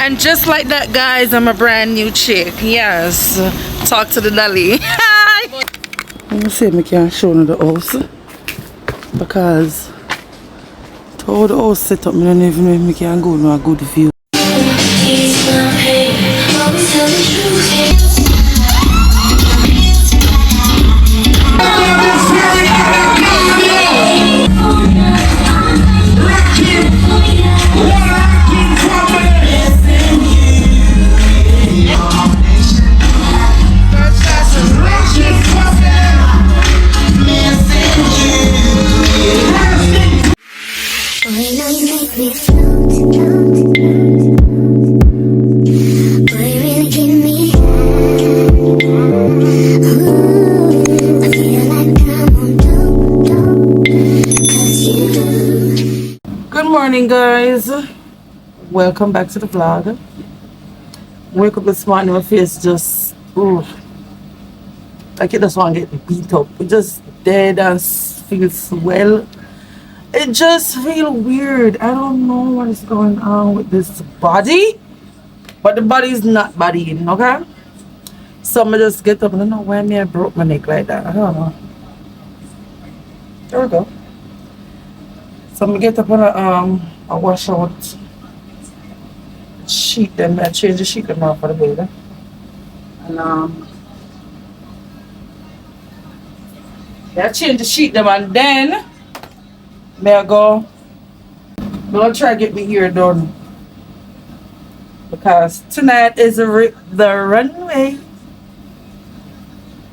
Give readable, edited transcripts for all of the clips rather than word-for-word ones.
And just like that, guys, I'm a brand new chick. Yes. Talk to the dolly. Let me see if I can show you the house. Because to all the house set up, I don't even know if I can go to a good view. Good morning, guys. Welcome back to the vlog. Wake up this morning, my face just like it just want to get beat up. It just dead and feels swell. It just feels weird. I don't know what is going on with this body, but the body is not bodying, okay? So I just get up. I don't know why I broke my neck like that. I don't know. There we go. So I get up and I wash out sheet them. I change the sheet them off for the baby. And I change the sheet them, and then I go. I'm gonna try to get my hair done because tonight is the runway.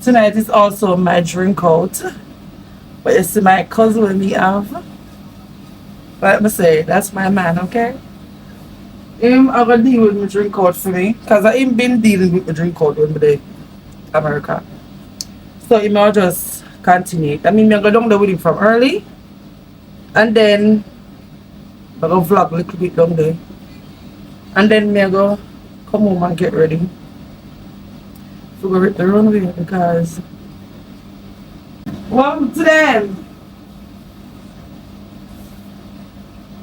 Tonight is also my drink out. But you see my cousin with me have. Let me say, that's my man, okay? I'm gonna deal with my drink out for me. Because I ain't been dealing with my drink out when I day America. So I might just continue. I mean, I'm gonna go down there with him from early. And then I'm gonna vlog a little bit down there. And then I go come home and get ready. So we're at the runway because welcome to them.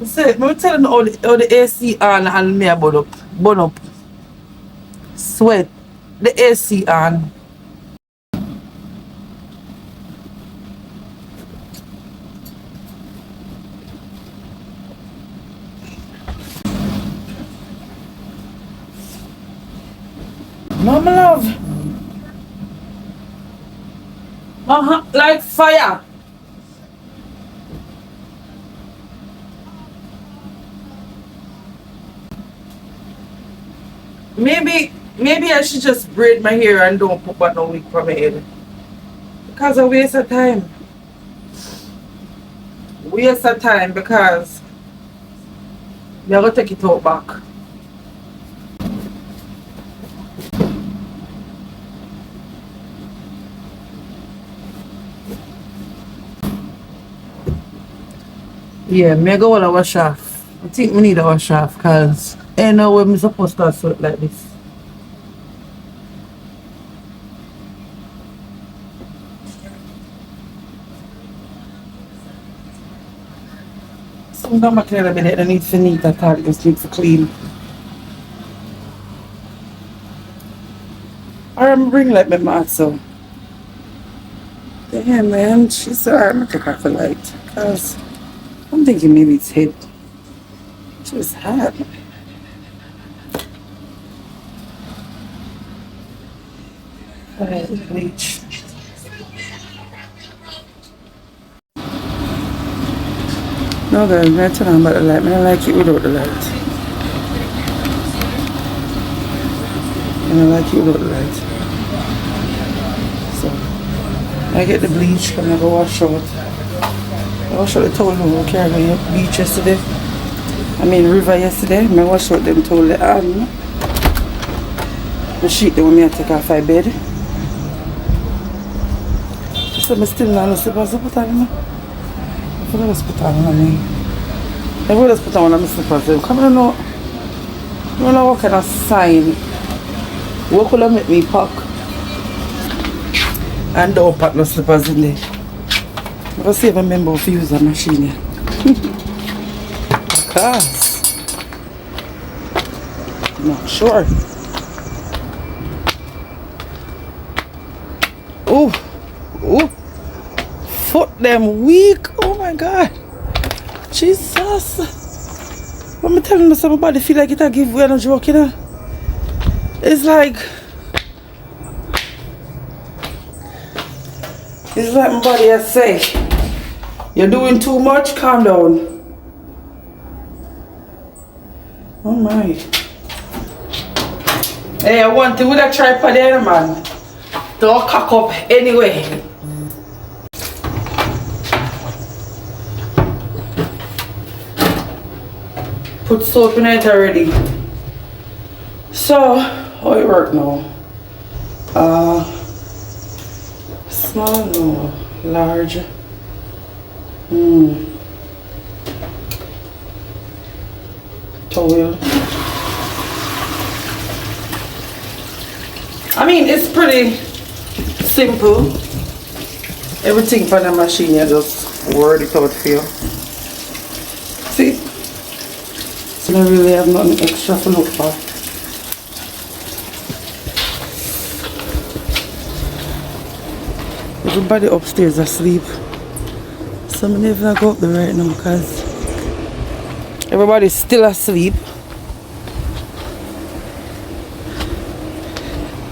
So, I'm telling you how the AC on and me burn up. Sweat. The AC on. No, my love. Like fire. Maybe I should just braid my hair and don't put back no wig from my head. Because I waste of time. Waste of time because I'm going to take it out back. Yeah, I'm going to wash off. I think we need a wash off because I know when I'm supposed to sweat like this. Some don't clear a bit, I need to neat at all, just need to clean. Or I'm bring like my mat so. Yeah man, she said I'm gonna take off the light. Because I'm thinking maybe it's head. Just hot. Alright, bleach. No girl, I'm not turning on about the light. I don't like it without the light. I don't like it without the light. So, I get the bleach and I go wash out. I wash out the towel who carried my beach yesterday. I mean river yesterday. I wash out them towel the sheet that I take off my bed. So I still not slippers to put on. I forgot to put on me. I will just put on my slippers. Come on, know. I don't know what kind of sign. What will make me pack? And don't pack no slippers in there. I'm going to see if I remember if you use a machine here. Because Not sure. Oh, oh, foot them weak. Oh my God, Jesus. Let me tell you somebody feel like it a give way, no joke, you know. It's like my body has say, you're doing too much, calm down. Oh my. Hey, I want to with a tripod there, man. Don't cock up anyway. Put soap in it already. So, how it work now? Small, no, large. Towel. I mean, it's pretty simple. Everything for the machine, you just word it out for you. See? So I don't really have nothing extra to look for. Everybody upstairs asleep. So I'm never go up there right now because everybody's still asleep.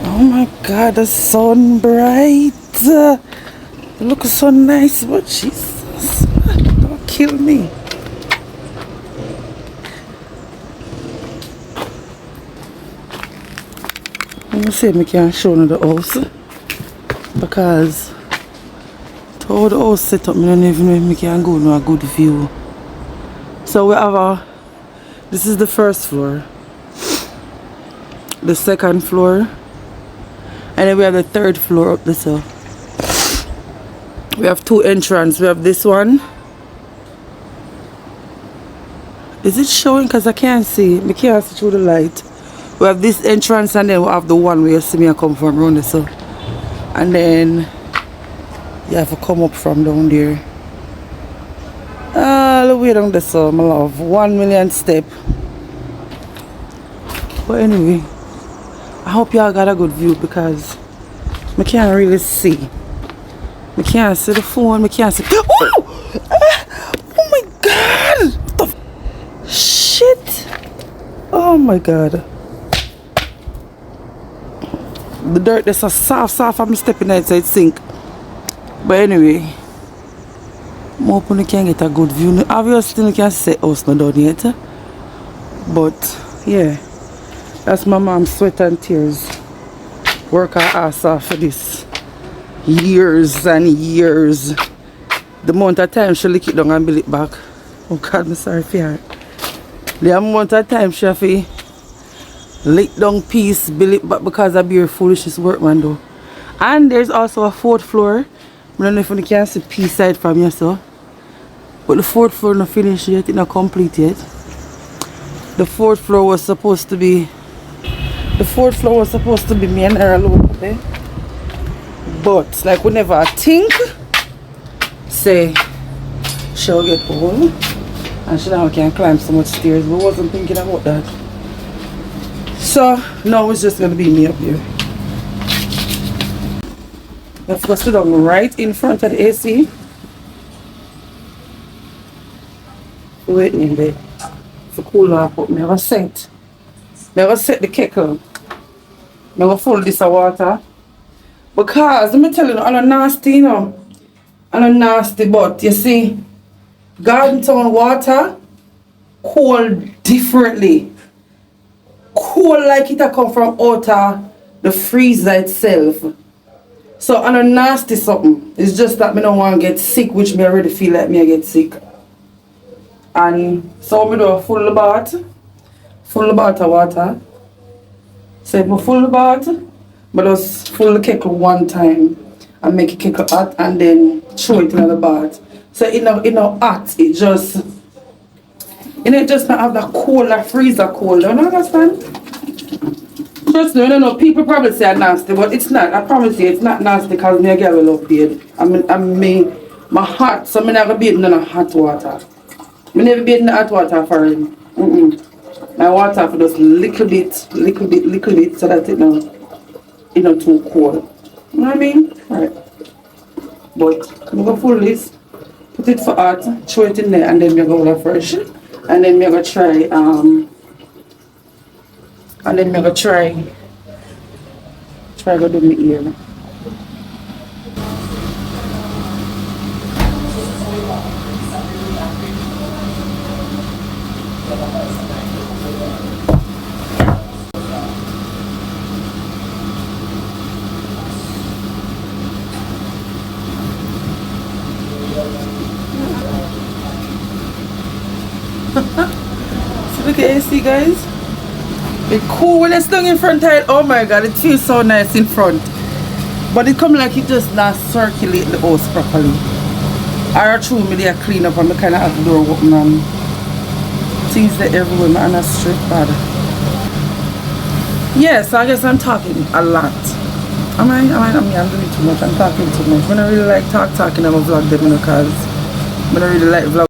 Oh my God, the sun bright. It looks so nice, but Jesus, don't kill me. Let me see if I can show you the house because how the house set up, I don't even know if I can go to a good view. So we have this is the first floor, the second floor, and then we have the third floor up this way. We have two entrances. We have this one. Is it showing? Because I can't see. I can't see through the light. We have this entrance and then we have the one where you see me come from around this way. And then you have to come up from down there. All the way down this way, my love. 1,000,000 steps. But anyway, I hope y'all got a good view because I can't really see. I can't see the phone. I can't see. Oh! Oh my God! What the shit? Oh my God. The dirt is so soft. I'm stepping outside sink. But anyway, I'm hoping I can get a good view. Obviously, I can't see us not done yet. But yeah, that's my mom's sweat and tears. Work her ass off for this. Years and years. The amount of time she lick it down and build it back. Oh God, I'm sorry for her. The amount of time she have to lick down piece, build it back because of your foolishness workman though. And there's also a fourth floor. I don't know if you can see piece side from here so. But the fourth floor not finished yet, it's not complete yet. The fourth floor was supposed to be me and her alone there. But like we never think say she'll get home and she now can climb so much stairs. We wasn't thinking about that. So now it's just gonna be me up here. Let's go sit down right in front of the AC. Wait in there. For cool off up. Never set the kettle. Never full this of water. Because let me tell you, I'm a nasty, you know. I'm a nasty, but you see, garden town water cold differently. Cold like it come from out of the freezer itself. So I'm a nasty something. It's just that I don't want to get sick, which me already feel like me I get sick. And so I do a full bath of water. So if I full the bath, but just full the kettle one time and make it kettle hot and then throw it in the bath. So it not hot, it just not have that cold, that freezer cold. Don't you understand? Trust me, I don't know, people probably say I'm nasty, but it's not. I promise you, it's not nasty because me a girl will love bathe. My hot, so I never bathe in hot water. I never bathe in hot water for him. My water for just little bit, so that it not too cold. You know what I mean? Right. But I'm gonna pull this, put it for hot, throw it in there, and then we're gonna fresh. And then we're gonna try go do my ear. So look at AC, guys. It's cool when it's long in front of it. Oh my god, it feels so nice in front. But it come like it just not circulate the house properly. I through me there clean up and I kind of have the door open and things that everywhere and a straight bad. Yes, I guess I'm talking a lot. I'm doing too much. I'm talking too much. I don't really like talking on my vlog them because I don't really like vlog.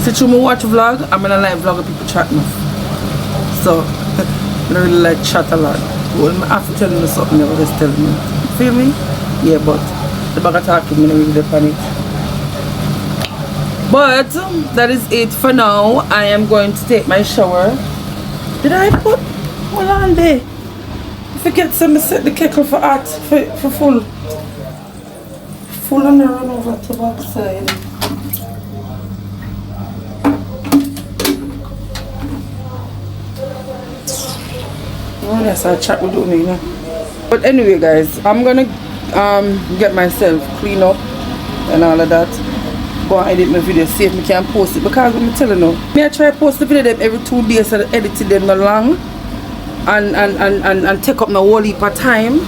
So through me watch vlog, I'm gonna like vlog people chat enough. So I don't really like chat a lot. Well, after telling me something, they always tell me. Feel me? Yeah, but the bag of talking, I don't really depend it. But that is it for now. I am going to take my shower. Did I put one on there? I forget to set the kettle for hot, for full. Full and I run over to the back side. Oh yes, I'll chat with me now. But anyway guys, I'm gonna get myself clean up and all of that. Go and edit my video, see if I can post it. Because I'm telling you, I try to post the video them every 2 days so the editing them not long and take up my whole heap of time.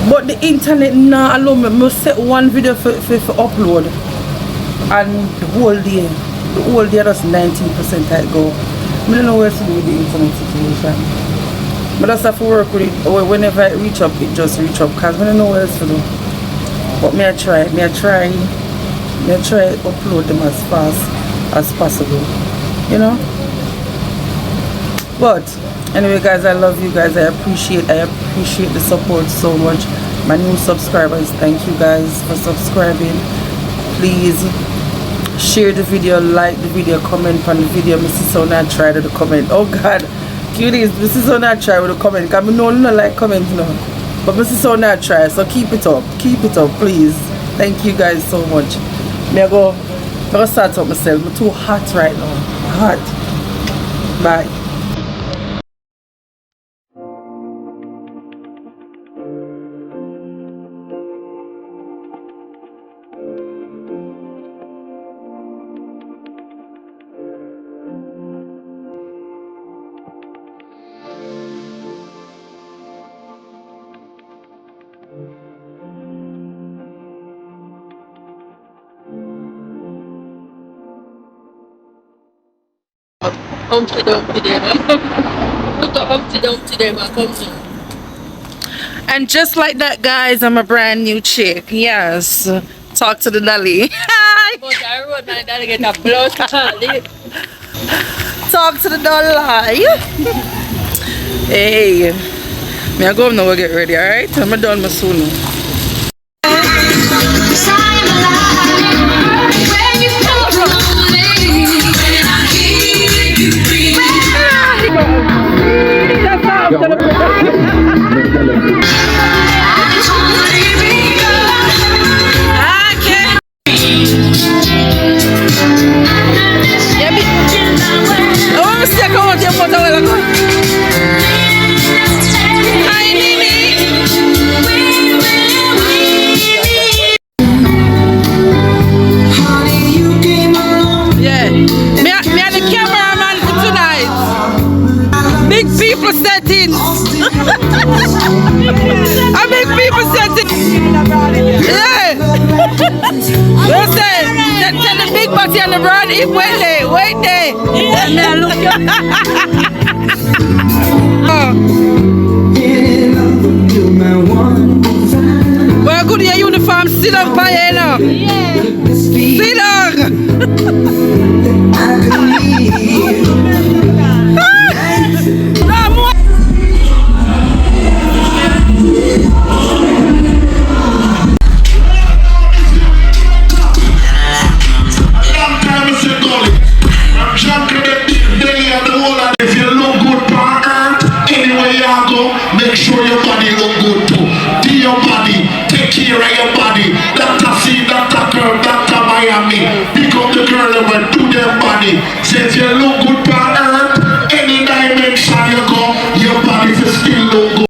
But the internet now allow me to set one video for upload and the whole day just 19% I go. I don't know where to do with the internet situation. But I just have to work with it. Whenever I reach up, it just reach up because I don't know what else to do. But I try upload them as fast as possible. You know? But anyway guys, I love you guys. I appreciate the support so much. My new subscribers, thank you guys for subscribing. Please share the video, like the video, comment on the video. Mrs. Sona try to comment. Oh god, cuties, Mrs. Sona try with a comment. Because I know you don't like comment, you know. But Mrs. Sona try, so keep it up, please. Thank you guys so much. I'm gonna start up myself. I'm too hot right now. Hot. Bye. Humpty Dumpty there. Put the Humpty Dumpty there, man. Come to. And just like that, guys, I'm a brand new chick. Yes. Talk to the dolly. But I wrote my daddy get a blood. Talk to the dolly. Hey. Me I go now and get ready, alright? I'm done my soon. I make people settings. Yeah. Listen, tell the big body on the broad, wait there. Yeah. Well, good your uniform, sit down, Payena. Yeah. Sit down. make sure your body look good too. Do your body, take care of your body. Dr. C, Dr. Curl, Dr. Miami, pick up the girl and do their body. Say if you look good on earth, any dimension you go, your body will still look good.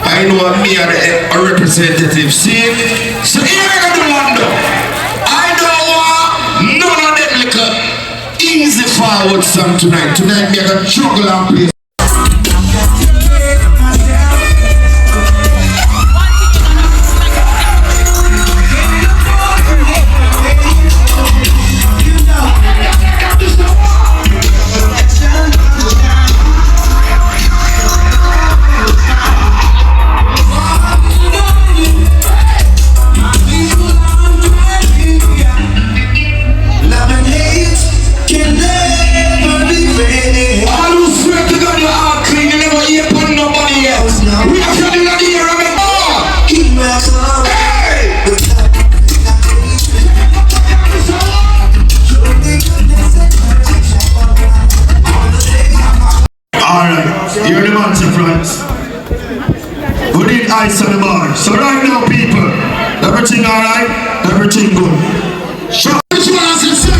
I know me are a representative. See? So here I got the one though. I don't want none of them little easy forward song tonight. Tonight me I got juggle and play. You're the man in front. We need ice on the bar. So right now, people, everything alright? Everything good. Show which one has it said?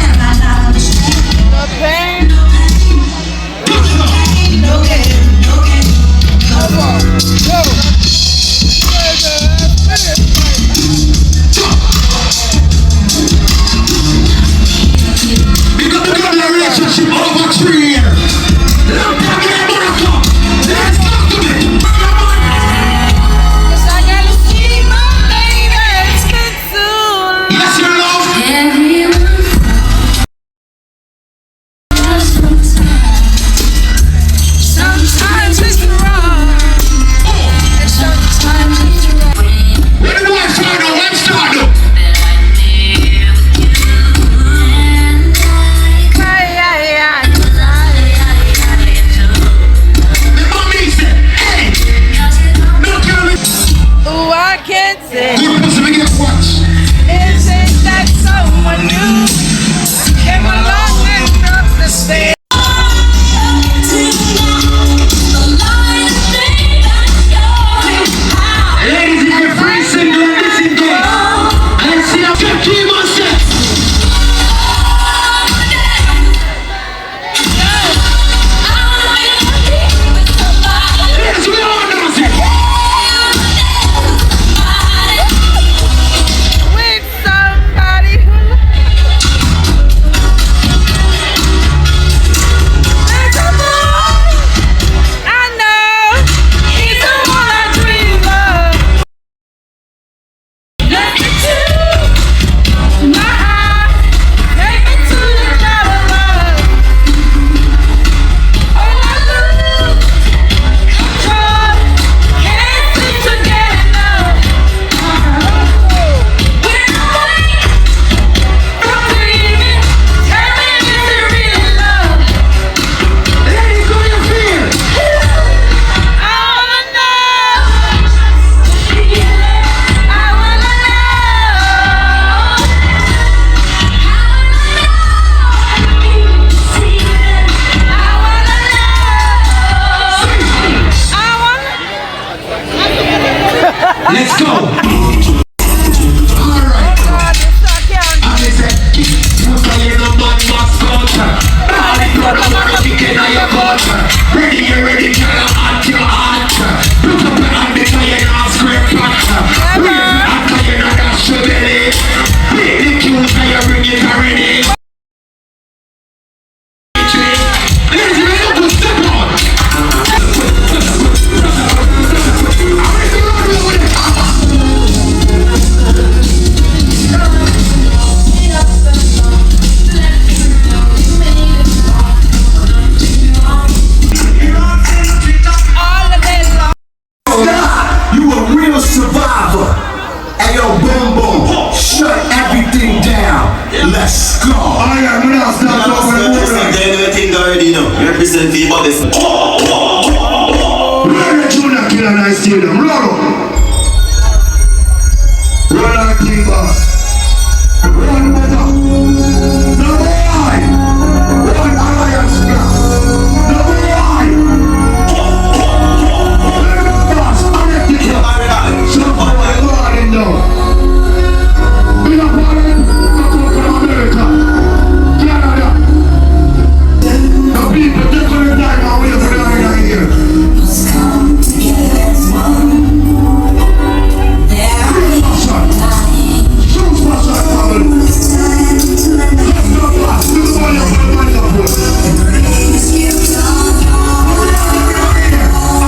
Because we got a relationship over 3 years. Every hot. Ready, you ready, girl, hot, you hot. Look up your hand because you're not scrape pot. Raise your hand because you're not dash your belly. Make the cute and you bring it already. Ladies, you ready to step on? You a real survivor. And yo, boom boom, shut everything down. Let's go. I am not Everything already, you know. Represent the bodies. Run the tuna kill and I steal them. Run. Run our team boss. Run mother. Number one. Run alliance now. Number one. Run boss. Somebody running now. We are running. I come from America. Canada. The people take on the time and wait for the line here. Come together as one. There are Shoot my shot, family. time to let the Let's go fast. Do the money up, put the money up. things you don't know.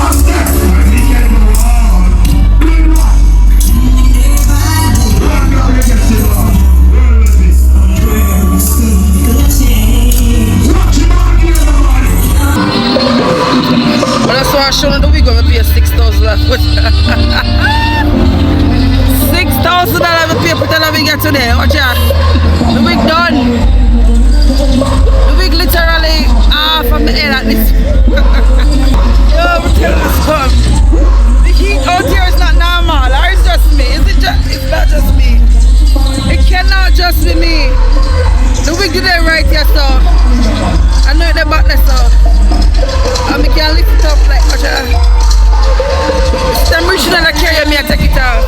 I'm there. We can go on. Do it right. Run, girl, you get it on. Run with this. Watch your back here, everybody. But that's why I showed the wig over pay $6,000. $6,000 we pay for the wig today. Watch out. The wig done. The wig literally half of my head at this. Yo, I'm telling you something. The heat out here is not normal. Or it's just me. It's not just me. It cannot just be me. The wig did it right here, so I know the back there, so I can lift it up like watch out. I'm reaching and I carry me, I take it out.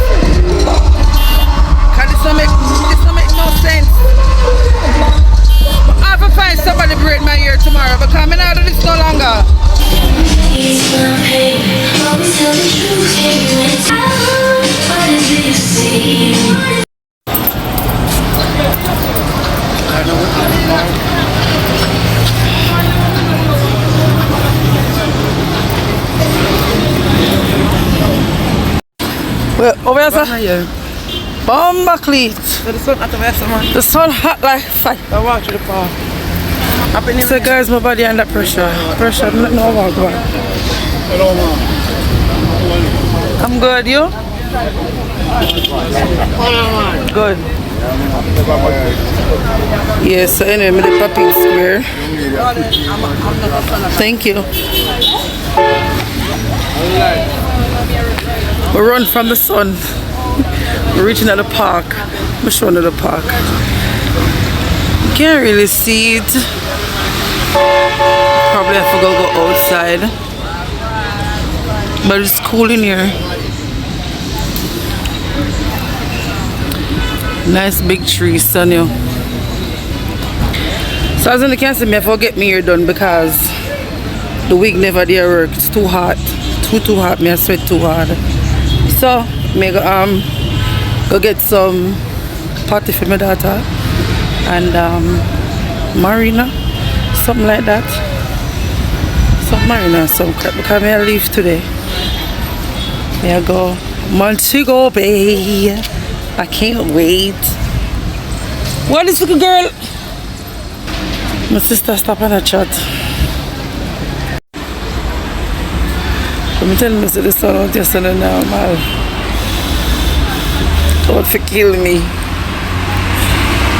Cause this don't make no sense. But I have to find somebody to braid my hair tomorrow because I'm not doing this no longer. It's my pain. Always tell the truth. It's what is it you see? Well, over here, sir. Bomba cleat. The sun hot like fire. I walk to the park. So guys, my body under pressure. Pressure, I'm not know about go. I'm good, you? Good. Yes, so anyway, I'm the popping square. Thank you. We run from the sun. We're reaching at the park. I'm showing you the park. Can't really see it. Probably have to go outside. But it's cool in here. Nice big tree, sun you. So as you can see, me I forget me hair done because the wig never there work. It's too hot. Too hot. Me I sweat too hard. So me go get some party for my daughter and Marina, something like that. Some Marina, some crap because me I leave today. Me I go Montego Bay. I can't wait. What is it, girl? My sister stop on a chat. I'm telling me the sun out yesterday now, man. Don't for kill me.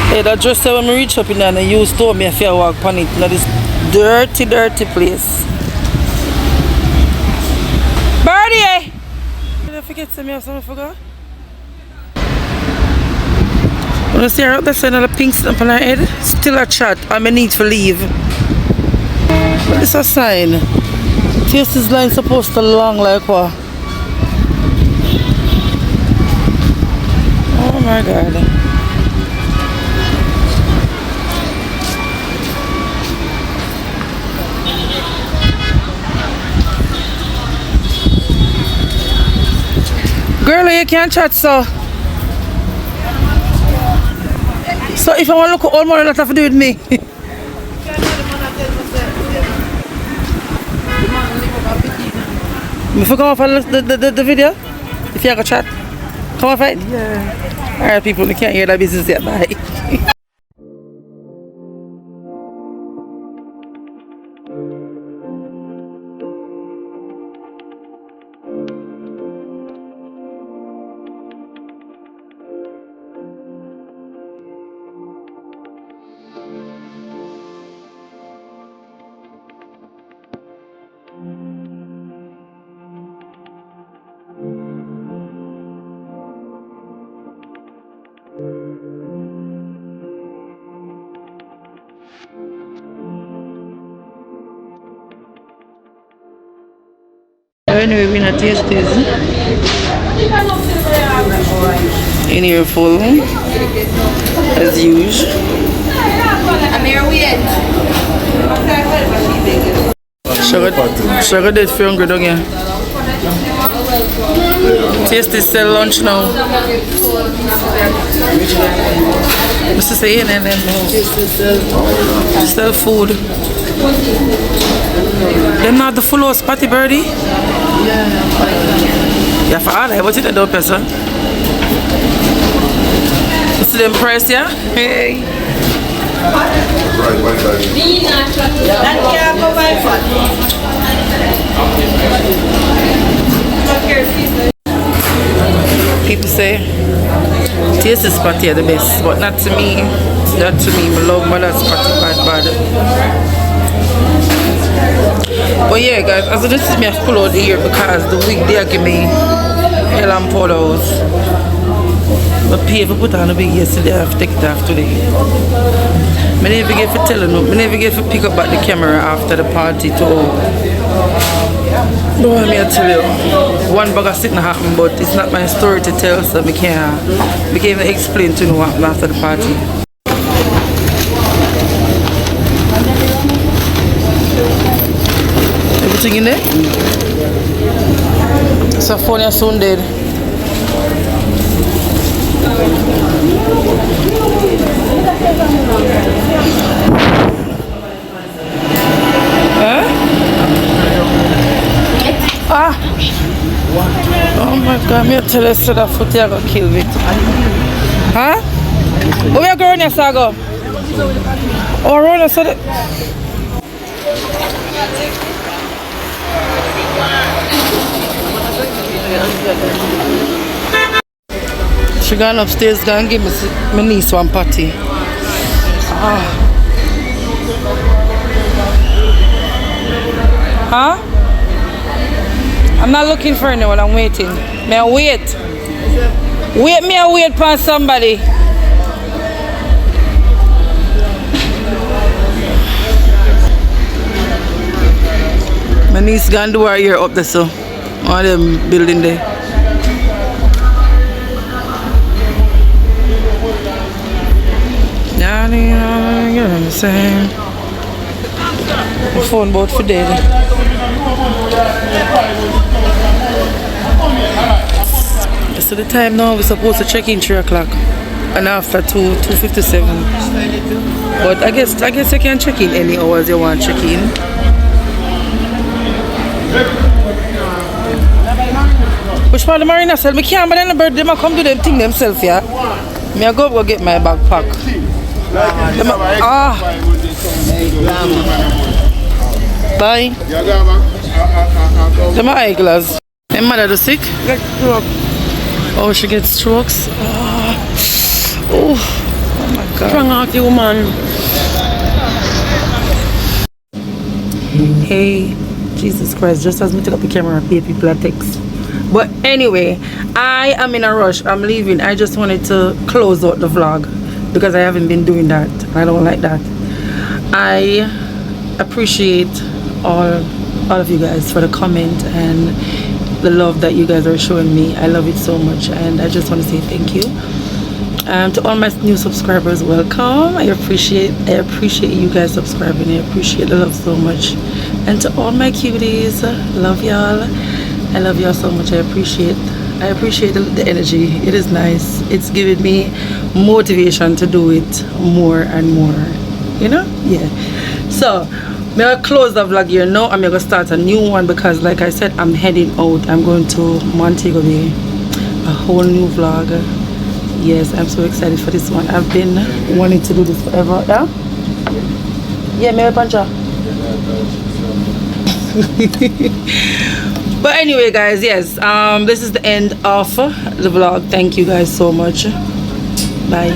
Hey, that dress that when I reach up in there and you told me if I walk on it. Now this dirty place. Birdie! Did I forget to me or something I forgot? When I see her out there saying all the pink stuff on her head, still a chat, I may need to leave. But it's a sign. This line supposed to long like what? Oh my god. you can't chat, so. So if I want to look at all money, that have to do with me. If you come off the video, if you have a chat, come off it. Yeah. Alright, people, they can't hear that business yet. Bye. Anyway, we're not tasting in here full as usual. Sugar did feel hungry down here. Taste this sell lunch now. Mr. Say and then sell food. Them not the full house patty birdie? Yeah, for all that, what's it a dope person? You see them price, yeah? Hey. People say taste is patty are the best, but not to me. Not to me. I love mother's patty bad. But yeah, guys, as this is me a full out here because the week they give me hell and photos. But pay if I put on a big yesterday, I have to take it off today. I never get for telling them, I never get for pick up back the camera after the party too. No, I tell you, one bag of sitting happen, but it's not my story to tell, so I can't even explain to you what happened after the party. Everything in there? So phone is soon dead. Huh? Ah! Oh my God, me tell you so that foot here gonna kill me. Huh? Where you going here, Sago? Oh, Rona said it. She gone upstairs, gonna give my niece one patty. Ah. Huh? I'm not looking for anyone, I'm waiting. May I wait? May I wait for somebody? My niece gonna do her hair up there, so one of them building there. Yeah, you know what I'm saying. My phone bought for dead. So the time now we're supposed to check in 3 o'clock and after 2:57. But I guess you can check in any hours you want to check in. Which part of the marina said, I can't, but then the bird, they might come do them thing themselves, yeah? Me I go get my backpack. Bye. Them eyeglass. My mother is sick? Oh, she gets strokes? Oh my God. Wrong out the woman. Hey, Jesus Christ, just as me take up the camera and pay people a text. But anyway, I am in a rush. I'm leaving. I just wanted to close out the vlog because I haven't been doing that. I don't like that. I appreciate all of you guys for the comment and the love that you guys are showing me. I love it so much, and I just want to say thank you. To all my new subscribers, welcome. I appreciate you guys subscribing. I appreciate the love so much. And to all my cuties, love y'all. I love y'all so much. I appreciate I appreciate the energy. It is nice. It's giving me motivation to do it more and more. You know? Yeah. So, I'm gonna close the vlog here now. I'm gonna start a new one because, like I said, I'm heading out. I'm going to Montego Bay. A whole new vlog. Yes, I'm so excited for this one. I've been wanting to do this forever. Yeah? Yeah, maybe puncher. But anyway, guys, yes, this is the end of the vlog. Thank you guys so much. Bye.